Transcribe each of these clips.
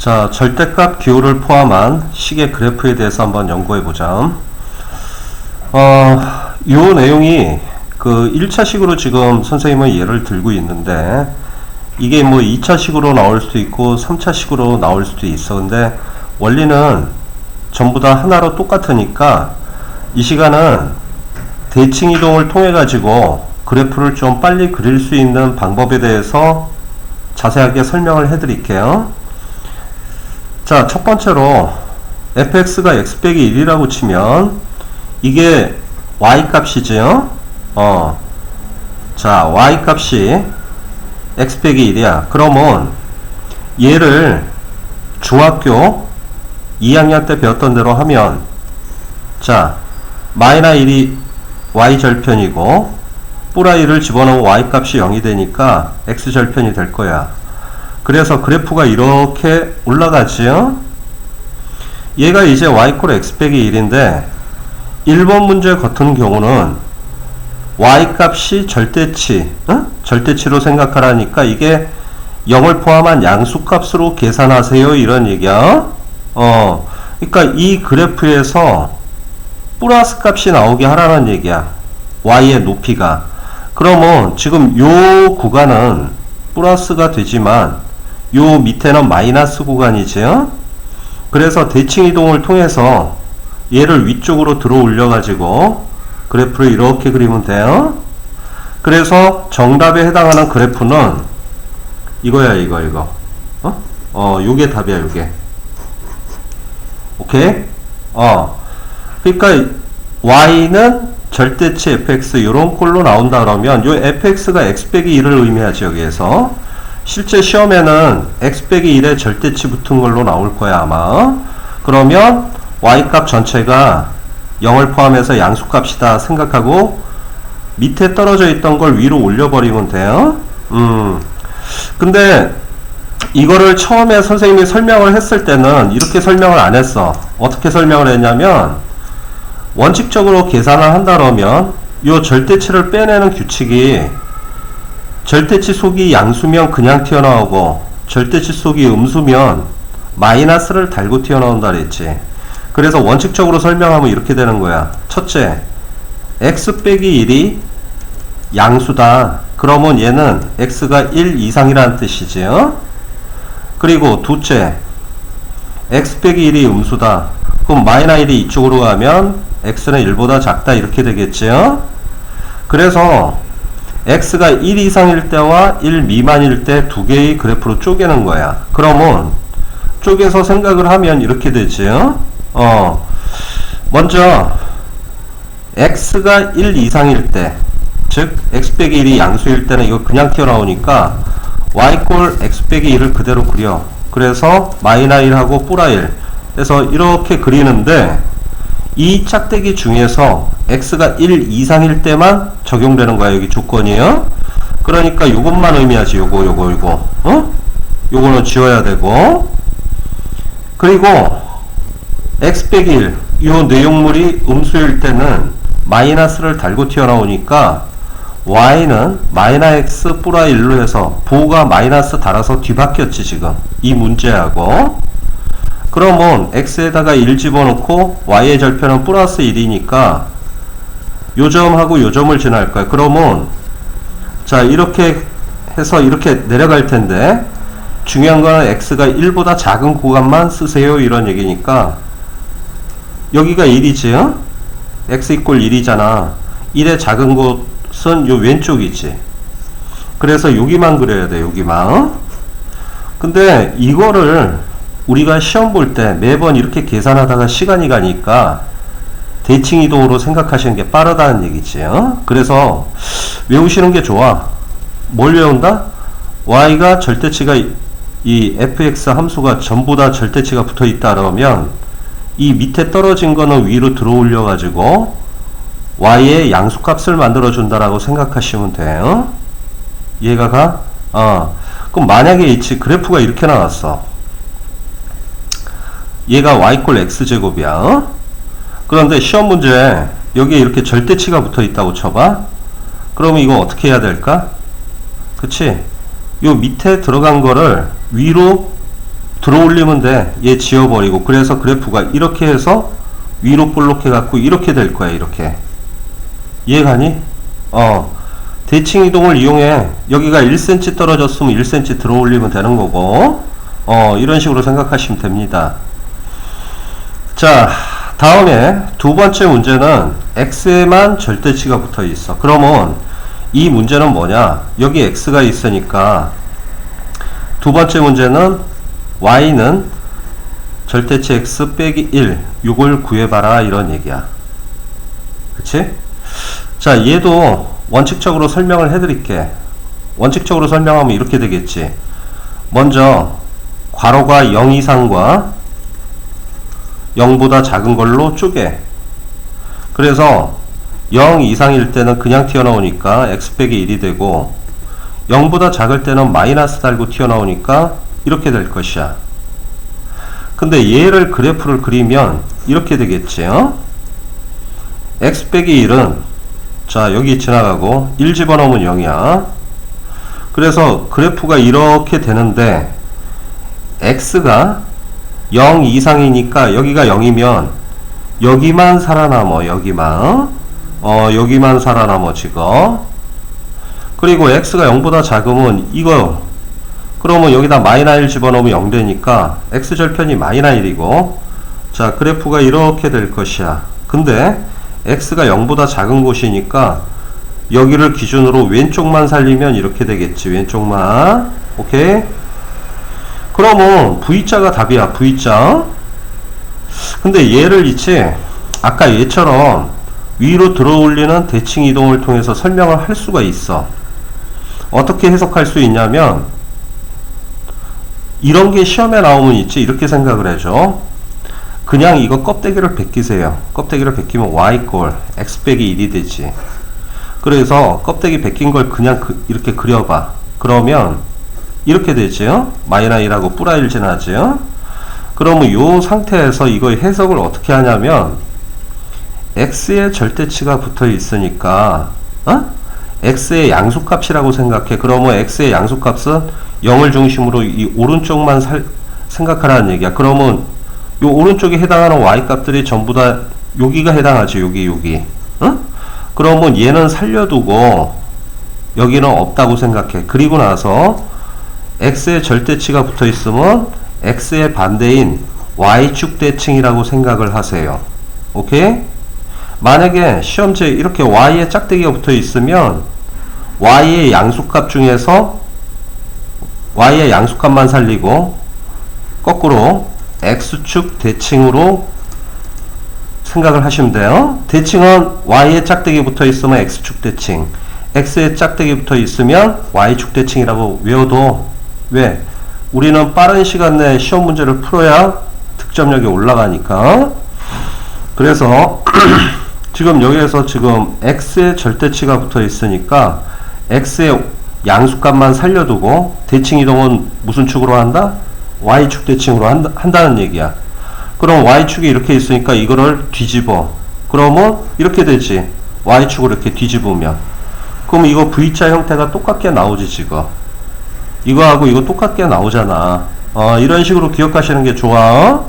자, 절대값 기호를 포함한 식의 그래프에 대해서 한번 연구해보자. 요 내용이 그 1차식으로 지금 선생님은 예를 들고 있는데, 이게 뭐 2차식으로 나올 수도 있고 3차식으로 나올 수도 있어. 근데 원리는 전부 다 하나로 똑같으니까 이 시간은 대칭 이동을 통해 가지고 그래프를 좀 빨리 그릴 수 있는 방법에 대해서 자세하게 설명을 해 드릴게요. 자, 첫 번째로 fx가 x 빼기 1이라고 치면 이게 y 값이죠. 자, y 값이 x 빼기 1이야. 그러면 얘를 중학교 2학년 때 배웠던 대로 하면, 자, 마이너 1이 y 절편이고 플러스 1을 집어넣으면 y 값이 0이 되니까 x 절편이 될 거야. 그래서 그래프가 이렇게 올라가지요. 얘가 이제 y = x 빼기 1인데 1번 문제 같은 경우는 y 값이 절대치, 절대치로 생각하라니까 이게 0을 포함한 양수값으로 계산하세요, 이런 얘기야. 그러니까 이 그래프에서 플러스 값이 나오게 하라는 얘기야. y의 높이가. 그러면 지금 요 구간은 플러스가 되지만 요 밑에는 마이너스 구간이죠. 그래서 대칭 이동을 통해서 얘를 위쪽으로 들어 올려 가지고 그래프를 이렇게 그리면 돼요. 그래서 정답에 해당하는 그래프는 이거야, 이거. 요게 답이야, 요게. 오케이? 그러니까 y는 절대치 fx 요런 꼴로 나온다 그러면 요 fx가 x 빼기 1을 의미하지, 여기에서. 실제 시험에는 x 빼기 1에 절대치 붙은 걸로 나올 거야, 아마. 그러면 y 값 전체가 0을 포함해서 양수값이다 생각하고 밑에 떨어져 있던 걸 위로 올려버리면 돼요. 근데 이거를 처음에 선생님이 설명을 했을 때는 이렇게 설명을 안 했어. 어떻게 설명을 했냐면, 원칙적으로 계산을 한다 그러면 요 절대치를 빼내는 규칙이 절대치 속이 양수면 그냥 튀어나오고 절대치 속이 음수면 마이너스를 달고 튀어나온다 그랬지. 그래서 원칙적으로 설명하면 이렇게 되는 거야. 첫째, x 빼기 1이 양수다. 그러면 얘는 x가 1 이상이라는 뜻이지요. 그리고 둘째, x 빼기 1이 음수다. 그럼 마이너 1이 이쪽으로 가면 x는 1보다 작다, 이렇게 되겠지요. 그래서 x가 1 이상일 때와 1 미만일 때 두 개의 그래프로 쪼개는 거야. 그러면 쪼개서 생각을 하면 이렇게 되지요. 먼저 x가 1 이상일 때, 즉 x 빼기 1이 양수일 때는 이거 그냥 튀어나오니까 y = x 빼기 1을 그대로 그려. 그래서 마이너 1하고 플러스 1. 그래서 이렇게 그리는데 이 짝대기 중에서 x가 1 이상일 때만 적용되는 거야, 여기 조건이에요. 그러니까 요것만 의미하지. 요거. 요거는 지워야 되고. 그리고 x 빼기 1, 요 내용물이 음수일 때는 마이너스를 달고 튀어나오니까 y는 마이너 x 플러스 1로 해서 부호가 마이너스 달아서 뒤바뀌었지, 지금 이 문제하고. 그러면 x에다가 1 집어넣고 y의 절편은 플러스 1이니까 요 점하고 요 점을 지날 거야. 그러면 자, 이렇게 해서 이렇게 내려갈 텐데 중요한 거는 x가 1보다 작은 구간만 쓰세요, 이런 얘기니까 여기가 1이지. x = 1이잖아. 1의 작은 곳은 요 왼쪽이지. 그래서 여기만 그려야 돼, 여기만. 근데 이거를 우리가 시험 볼 때 매번 이렇게 계산하다가 시간이 가니까 대칭 이동으로 생각하시는 게 빠르다는 얘기지. 그래서 외우시는 게 좋아. 뭘 외운다? y가 절대치가, 이 fx 함수가 전부 다 절대치가 붙어 있다 그러면 이 밑에 떨어진 거는 위로 들어 올려 가지고 y의 양수값을 만들어 준다라고 생각하시면 돼요. 이해가 가? 그럼 만약에 이 그래프가 이렇게 나왔어. 얘가 y = x제곱이야. 그런데 시험 문제에 여기에 이렇게 절대치가 붙어 있다고 쳐봐. 그러면 이거 어떻게 해야 될까? 그치? 요 밑에 들어간 거를 위로 들어 올리면 돼. 얘 지워버리고. 그래서 그래프가 이렇게 해서 위로 볼록해 갖고 이렇게 될 거야. 이렇게. 이해가니? 대칭 이동을 이용해. 여기가 1cm 떨어졌으면 1cm 들어 올리면 되는 거고, 이런 식으로 생각하시면 됩니다. 자, 다음에 두 번째 문제는 x에만 절대치가 붙어 있어. 그러면 이 문제는 뭐냐? 여기 x가 있으니까 두 번째 문제는 y는 절대치 x 빼기 1, 요걸 구해봐라, 이런 얘기야. 그치? 자, 얘도 원칙적으로 설명을 해드릴게. 원칙적으로 설명하면 이렇게 되겠지. 먼저 괄호가 0 이상과 0보다 작은 걸로 쪼개. 그래서 0 이상일 때는 그냥 튀어나오니까 x 빼기 1이 되고, 0보다 작을 때는 마이너스 달고 튀어나오니까 이렇게 될 것이야. 근데 얘를 그래프를 그리면 이렇게 되겠지. x 빼기 1은 자, 여기 지나가고 1 집어넣으면 0이야. 그래서 그래프가 이렇게 되는데 x가 0 이상이니까 여기가 0이면 여기만 살아남어. 여기만 살아남어 지금. 그리고 x가 0보다 작으면 이거, 그러면 여기다 마이너스 1 집어넣으면 0 되니까 x절편이 마이너스 1이고, 자, 그래프가 이렇게 될 것이야. 근데 x가 0보다 작은 곳이니까 여기를 기준으로 왼쪽만 살리면 이렇게 되겠지. 왼쪽만. 오케이? 그러면 V자가 답이야. V자. 근데 얘를 있지, 아까 얘처럼 위로 들어 올리는 대칭 이동을 통해서 설명을 할 수가 있어. 어떻게 해석할 수 있냐면, 이런 게 시험에 나오면 있지, 이렇게 생각을 해줘. 그냥 이거 껍데기를 벗기세요. kop데기를 벗기면 y꼴 x 빼기 1이 되지. 그래서 껍데기 벗긴 걸 그냥 이렇게 그려봐. 그러면 이렇게 되죠. 마이너스 1하고 플러스 1 지나죠. 그러면 이 상태에서 이거 해석을 어떻게 하냐면, x의 절대치가 붙어 있으니까 x의 양수값이라고 생각해. 그러면 x의 양수값은 0을 중심으로 이 오른쪽만 생각하라는 얘기야. 그러면 요 오른쪽에 해당하는 y값들이 전부 다 여기가 해당하지. 여기. 그러면 얘는 살려두고 여기는 없다고 생각해. 그리고 나서 x의 절대치가 붙어 있으면 x의 반대인 y축 대칭이라고 생각을 하세요. 오케이? 만약에 시험지에 이렇게 y의 짝대기가 붙어 있으면 y의 양수값 중에서 y의 양수값만 살리고 거꾸로 x축 대칭으로 생각을 하시면 돼요. 대칭은 y의 짝대기 붙어 있으면 x축 대칭, x의 짝대기 붙어 있으면 y축 대칭이라고 외워도, 왜? 우리는 빠른 시간 내에 시험 문제를 풀어야 득점력이 올라가니까. 그래서 지금 여기에서 지금 x의 절대치가 붙어 있으니까 x의 양수값만 살려두고 대칭 이동은 무슨 축으로 한다? y축 대칭으로 한다는 얘기야. 그럼 y축이 이렇게 있으니까 이거를 뒤집어. 그러면 이렇게 되지. y축으로 이렇게 뒤집으면. 그럼 이거 V자 형태가 똑같게 나오지 지금. 이거하고 이거 똑같게 나오잖아. 이런 식으로 기억하시는 게 좋아.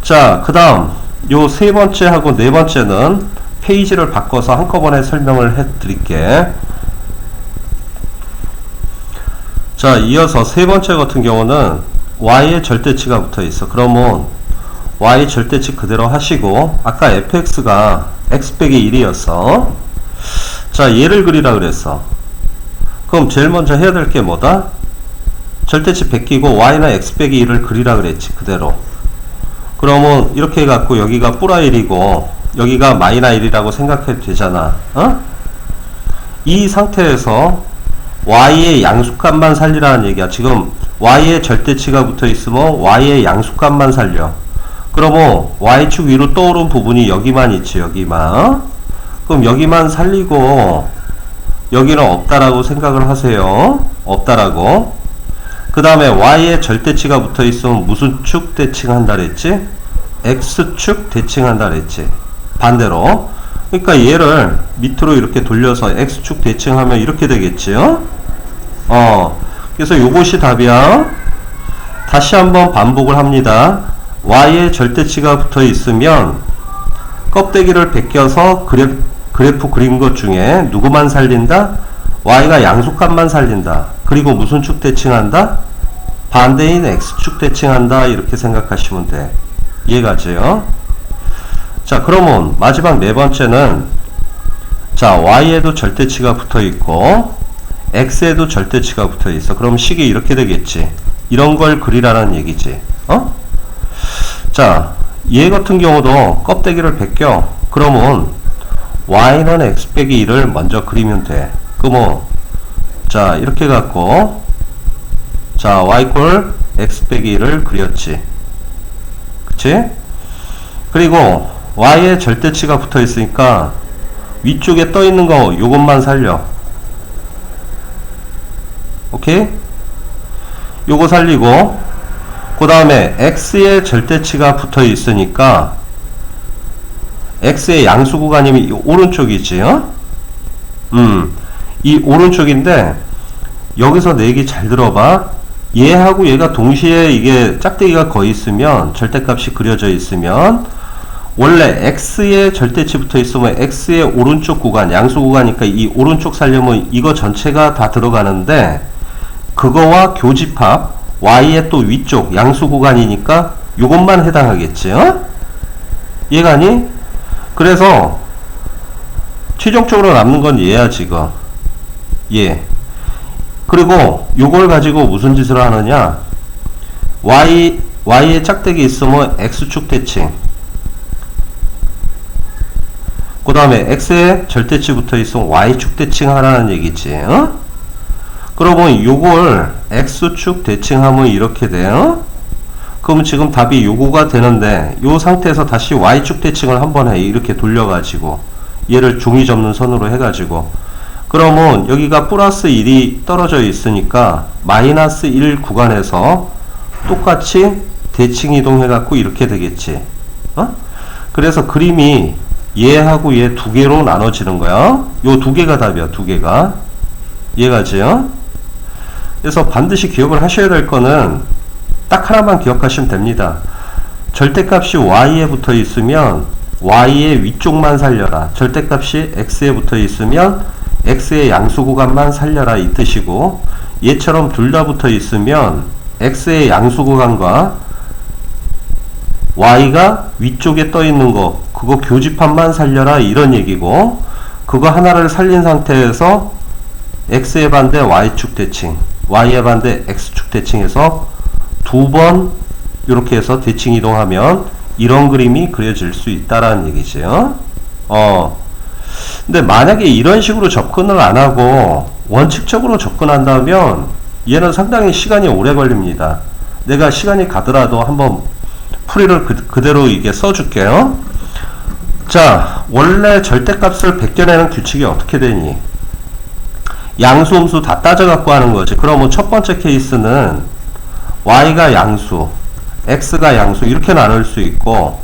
자, 그 다음 요 세 번째하고 네 번째는 페이지를 바꿔서 한꺼번에 설명을 해 드릴게. 자, 이어서 세 번째 같은 경우는 y의 절대치가 붙어 있어. 그러면 y 절대치 그대로 하시고, 아까 fx가 x 빼기 1이었어. 자, 얘를 그리라 그랬어. 그럼 제일 먼저 해야 될 게 뭐다? 절대치 베끼고 y나 x 빼기 1을 그리라 그랬지. 그대로. 그러면 이렇게 해갖고 여기가 플러스 1이고 여기가 마이너스 1이라고 생각해도 되잖아. 이 상태에서 y의 양수값만 살리라는 얘기야. 지금 y의 절대치가 붙어 있으면 y의 양수값만 살려. 그러면 y축 위로 떠오른 부분이 여기만 있지. 여기만. 그럼 여기만 살리고 여기는 없다라고 생각을 하세요. 없다라고. 그 다음에 y의 절대치가 붙어 있으면 무슨 축 대칭한다 그랬지? x축 대칭한다 그랬지. 반대로. 그러니까 얘를 밑으로 이렇게 돌려서 x축 대칭하면 이렇게 되겠지요. 그래서 요것이 답이야. 다시 한번 반복을 합니다. y에 절대치가 붙어 있으면 껍데기를 벗겨서 그래프 그린 것 중에 누구만 살린다? y가 양수값만 살린다. 그리고 무슨 축 대칭한다? 반대인 x축 대칭한다. 이렇게 생각하시면 돼. 이해가죠? 자, 그러면 마지막 네 번째는, 자, y에도 절대치가 붙어 있고 x에도 절대치가 붙어 있어. 그럼 식이 이렇게 되겠지. 이런 걸 그리라는 얘기지. 자, 얘 같은 경우도 껍데기를 벗겨. 그러면 y는 x 빼기 1을 먼저 그리면 돼. 그러면 자, 이렇게 갖고, 자, y = x 빼기 1을 그렸지. 그치? 그리고 y에 절대치가 붙어 있으니까 위쪽에 떠 있는 거 요것만 살려. 오케이? 요거 살리고, 그 다음에 x에 절대치가 붙어 있으니까 x의 양수 구간이면 이 오른쪽이지. 이 오른쪽인데, 여기서 내 얘기 잘 들어봐. 얘하고 얘가 동시에 이게 짝대기가 거의 있으면, 절대값이 그려져 있으면, 원래 x에 절대치 붙어 있으면 x의 오른쪽 구간, 양수 구간이니까 이 오른쪽 살려면 이거 전체가 다 들어가는데, 그거와 교집합, y의 또 위쪽, 양수 구간이니까 요것만 해당하겠지. 이해가니? 그래서 최종적으로 남는 건 얘야, 지금. 얘. 그리고 요걸 가지고 무슨 짓을 하느냐? y의 짝대기 있으면 x축 대칭. 그 다음에 x에 절대치 붙어 있으면 y축 대칭 하라는 얘기지. 그러면 요걸 x축 대칭하면 이렇게 돼요. 그럼 지금 답이 요거가 되는데, 요 상태에서 다시 y축 대칭을 한번 해. 이렇게 돌려가지고 얘를 종이 접는 선으로 해가지고, 그러면 여기가 플러스 1이 떨어져 있으니까 마이너스 1 구간에서 똑같이 대칭 이동해갖고 이렇게 되겠지. 그래서 그림이 얘하고 얘 두 개로 나눠지는 거야. 요 두 개가 답이야, 두 개가. 이해가지요? 그래서 반드시 기억을 하셔야 될 거는 딱 하나만 기억하시면 됩니다. 절대값이 y에 붙어 있으면 y의 위쪽만 살려라. 절대값이 x에 붙어 있으면 x의 양수 구간만 살려라, 이 뜻이고, 얘처럼 둘 다 붙어 있으면 x의 양수 구간과 y가 위쪽에 떠 있는 거, 그거 교집합만 살려라, 이런 얘기고, 그거 하나를 살린 상태에서 x의 반대 y축 대칭, y의 반대 x축 대칭해서 두 번 이렇게 해서 대칭 이동하면 이런 그림이 그려질 수 있다라는 얘기죠. 근데 만약에 이런 식으로 접근을 안 하고 원칙적으로 접근한다면 얘는 상당히 시간이 오래 걸립니다. 내가 시간이 가더라도 한번 풀이를 그대로 이게 써줄게요. 자, 원래 절대값을 벗겨내는 규칙이 어떻게 되니? 양수, 음수 다 따져갖고 하는 거지. 그러면 첫 번째 케이스는 y가 양수, x가 양수 이렇게 나눌 수 있고,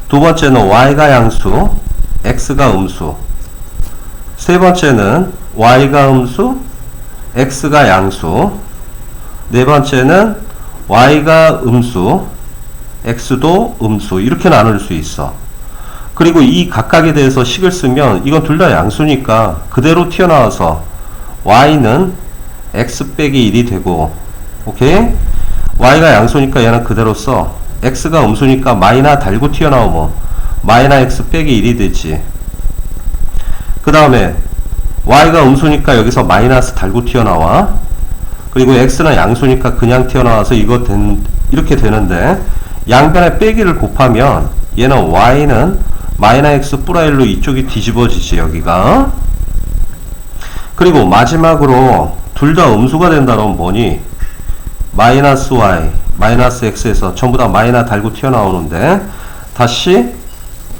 두 번째는 y가 양수, x가 음수, 세 번째는 y가 음수, x가 양수, 네 번째는 y가 음수, x도 음수 이렇게 나눌 수 있어. 그리고 이 각각에 대해서 식을 쓰면 이건 둘 다 양수니까 그대로 튀어나와서 y는 x 빼기 1이 되고, 오케이? y가 양수니까 얘는 그대로 써. x가 음수니까 마이너 달고 튀어나오면 마이너 x 빼기 1이 되지. 그 다음에 y가 음수니까 여기서 마이너스 달고 튀어나와. 그리고 x는 양수니까 그냥 튀어나와서 이렇게 되는데, 양변에 빼기를 곱하면 얘는 y는 마이너 x 플러스 1로 이쪽이 뒤집어지지, 여기가. 그리고 마지막으로 둘 다 음수가 된다면 뭐니? 마이너스 y, 마이너스 x에서 전부 다 마이너 달고 튀어나오는데, 다시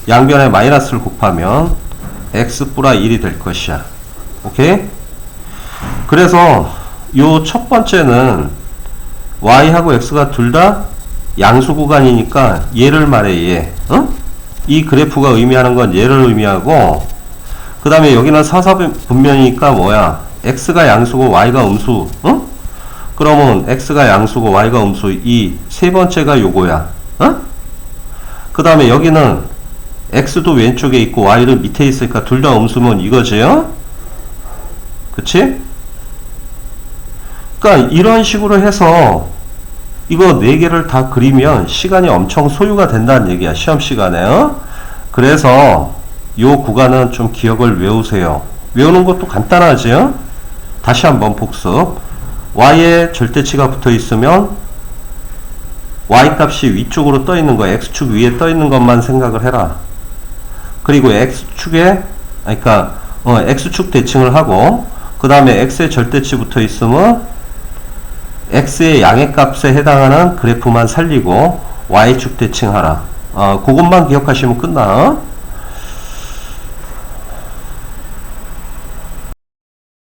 양변에 마이너스를 곱하면 x 플러스 1이 될 것이야. 오케이? 그래서 요 첫 번째는 y하고 x가 둘 다 양수 구간이니까 얘를 말해, 얘. 이 그래프가 의미하는 건 얘를 의미하고, 그 다음에 여기는 사사분면이니까 뭐야? x가 양수고 y가 음수. 그러면 x가 양수고 y가 음수, 이 세 번째가 요거야. 어? 그 다음에 여기는 x도 왼쪽에 있고 y는 밑에 있으니까 둘 다 음수면 이거지. 요 그치? 그러니까 이런 식으로 해서 이거 4개를 다 그리면 시간이 엄청 소요가 된다는 얘기야, 시험 시간에. 어? 그래서 요 구간은 좀 기억을 외우세요. 외우는 것도 간단하지. 요 다시 한번 복습. y에 절대치가 붙어 있으면 y 값이 위쪽으로 떠 있는 거, x축 위에 떠 있는 것만 생각을 해라. 그리고 x축에, 그러니까 x축 대칭을 하고, 그 다음에 x의 절대치 붙어 있으면 x의 양의 값에 해당하는 그래프만 살리고 y축 대칭하라. 그것만 기억하시면 끝나.